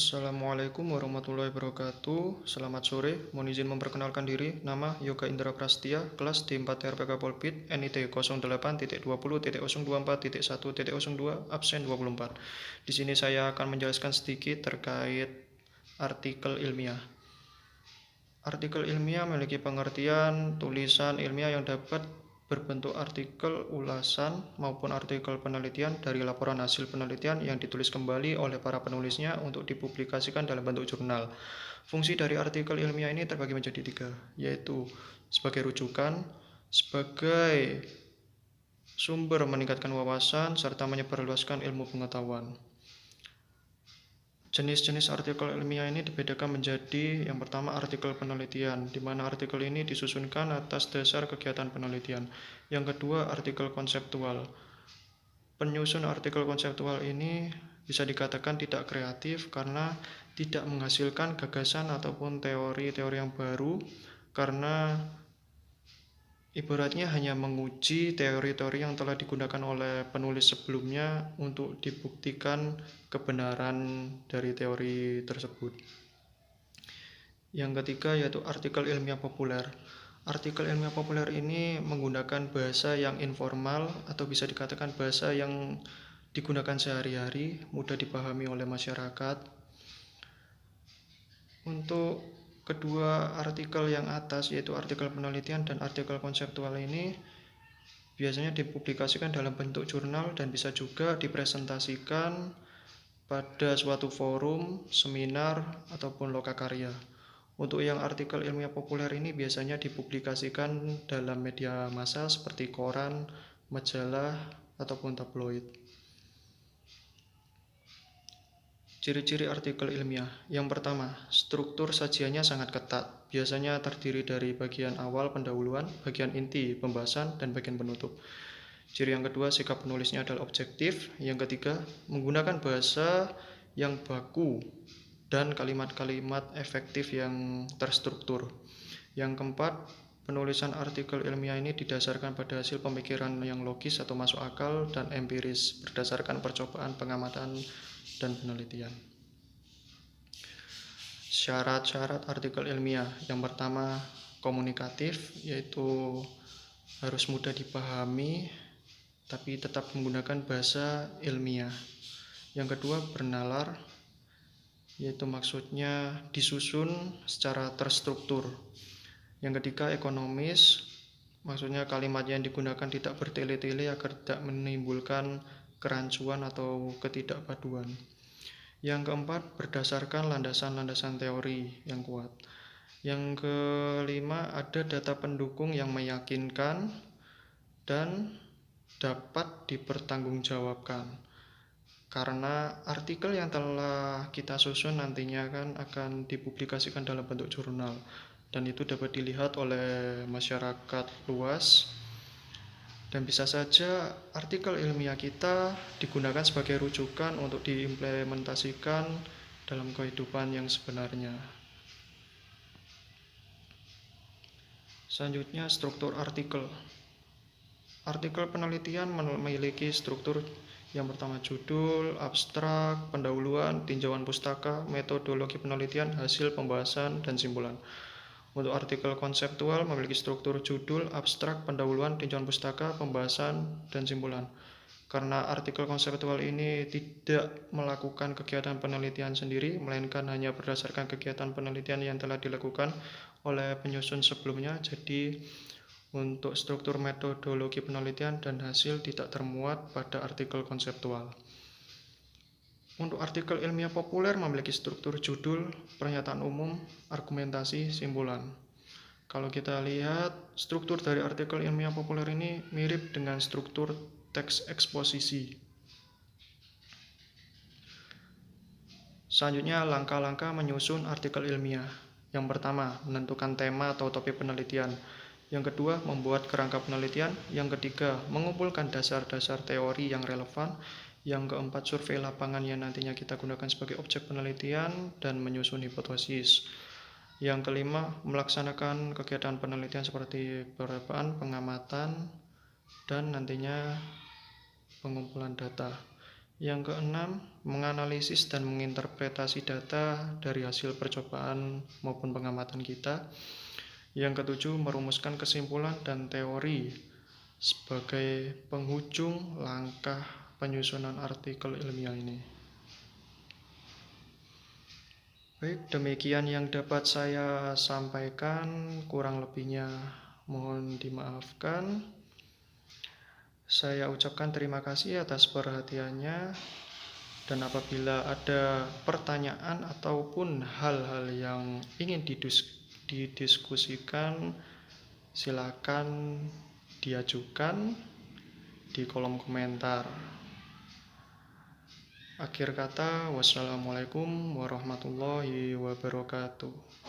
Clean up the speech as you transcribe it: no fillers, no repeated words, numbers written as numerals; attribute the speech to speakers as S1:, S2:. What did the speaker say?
S1: Assalamualaikum warahmatullahi wabarakatuh. Selamat sore, mohon izin memperkenalkan diri. Nama Yoga Indra Prastia, kelas D4 RPK Polpit, NIT 08.20.2024.1.02, absen 24. Di sini saya akan menjelaskan sedikit terkait artikel ilmiah. Artikel ilmiah memiliki pengertian tulisan ilmiah yang dapat berbentuk artikel ulasan maupun artikel penelitian dari laporan hasil penelitian yang ditulis kembali oleh para penulisnya untuk dipublikasikan dalam bentuk jurnal. Fungsi dari artikel ilmiah ini terbagi menjadi 3, yaitu sebagai rujukan, sebagai sumber meningkatkan wawasan, serta menyebarluaskan ilmu pengetahuan. Jenis-jenis artikel ilmiah ini dibedakan menjadi yang pertama artikel penelitian, di mana artikel ini disusunkan atas dasar kegiatan penelitian. Yang kedua artikel konseptual. Penyusun artikel konseptual ini bisa dikatakan tidak kreatif karena tidak menghasilkan gagasan ataupun teori-teori yang baru, karena ibaratnya hanya menguji teori-teori yang telah digunakan oleh penulis sebelumnya untuk dibuktikan kebenaran dari teori tersebut. Yang ketiga yaitu artikel ilmiah populer. Artikel ilmiah populer ini menggunakan bahasa yang informal atau bisa dikatakan bahasa yang digunakan sehari-hari, mudah dipahami oleh masyarakat. Untuk kedua artikel yang atas yaitu artikel penelitian dan artikel konseptual ini biasanya dipublikasikan dalam bentuk jurnal dan bisa juga dipresentasikan pada suatu forum, seminar, ataupun lokakarya. Untuk yang artikel ilmiah populer ini biasanya dipublikasikan dalam media massa seperti koran, majalah, ataupun tabloid. Ciri-ciri artikel ilmiah. Yang pertama, struktur sajiannya sangat ketat. Biasanya terdiri dari bagian awal pendahuluan, bagian inti pembahasan, dan bagian penutup. Ciri yang kedua, sikap penulisnya adalah objektif. Yang ketiga, menggunakan bahasa yang baku dan kalimat-kalimat efektif yang terstruktur. Yang keempat, penulisan artikel ilmiah ini didasarkan pada hasil pemikiran yang logis atau masuk akal dan empiris berdasarkan percobaan, pengamatan, dan penelitian. Syarat-syarat artikel ilmiah. Yang pertama, komunikatif, yaitu harus mudah dipahami tapi tetap menggunakan bahasa ilmiah. Yang kedua, bernalar, yaitu maksudnya disusun secara terstruktur. Yang ketiga, ekonomis, maksudnya kalimat yang digunakan tidak bertele-tele agar tidak menimbulkan kerancuan atau ketidakpaduan. Yang keempat, berdasarkan landasan-landasan teori yang kuat. Yang kelima, ada data pendukung yang meyakinkan dan dapat dipertanggungjawabkan. Karena artikel yang telah kita susun nantinya akan dipublikasikan dalam bentuk jurnal, dan itu dapat dilihat oleh masyarakat luas. Dan bisa saja artikel ilmiah kita digunakan sebagai rujukan untuk diimplementasikan dalam kehidupan yang sebenarnya. Selanjutnya, struktur artikel. Artikel penelitian memiliki struktur yang pertama judul, abstrak, pendahuluan, tinjauan pustaka, metodologi penelitian, hasil pembahasan, dan simpulan. Untuk artikel konseptual memiliki struktur judul, abstrak, pendahuluan, tinjauan pustaka, pembahasan, dan simpulan. Karena artikel konseptual ini tidak melakukan kegiatan penelitian sendiri, melainkan hanya berdasarkan kegiatan penelitian yang telah dilakukan oleh penyusun sebelumnya, jadi untuk struktur metodologi penelitian dan hasil tidak termuat pada artikel konseptual. Untuk artikel ilmiah populer memiliki struktur judul, pernyataan umum, argumentasi, simpulan. Kalau kita lihat, struktur dari artikel ilmiah populer ini mirip dengan struktur teks eksposisi. Selanjutnya, langkah-langkah menyusun artikel ilmiah. Yang pertama, menentukan tema atau topik penelitian. Yang kedua, membuat kerangka penelitian. Yang ketiga, mengumpulkan dasar-dasar teori yang relevan. Yang keempat, survei lapangan yang nantinya kita gunakan sebagai objek penelitian dan menyusun hipotesis. Yang kelima, melaksanakan kegiatan penelitian seperti penerapan, pengamatan, dan nantinya pengumpulan data. Yang keenam, menganalisis dan menginterpretasi data dari hasil percobaan maupun pengamatan kita. Yang ketujuh, merumuskan kesimpulan dan teori sebagai penghujung langkah penyusunan artikel ilmiah ini. Baik, demikian yang dapat saya sampaikan, kurang lebihnya mohon dimaafkan. Saya ucapkan terima kasih atas perhatiannya, dan apabila ada pertanyaan ataupun hal-hal yang ingin didiskusikan, silakan diajukan di kolom komentar. Akhir kata, wassalamualaikum warahmatullahi wabarakatuh.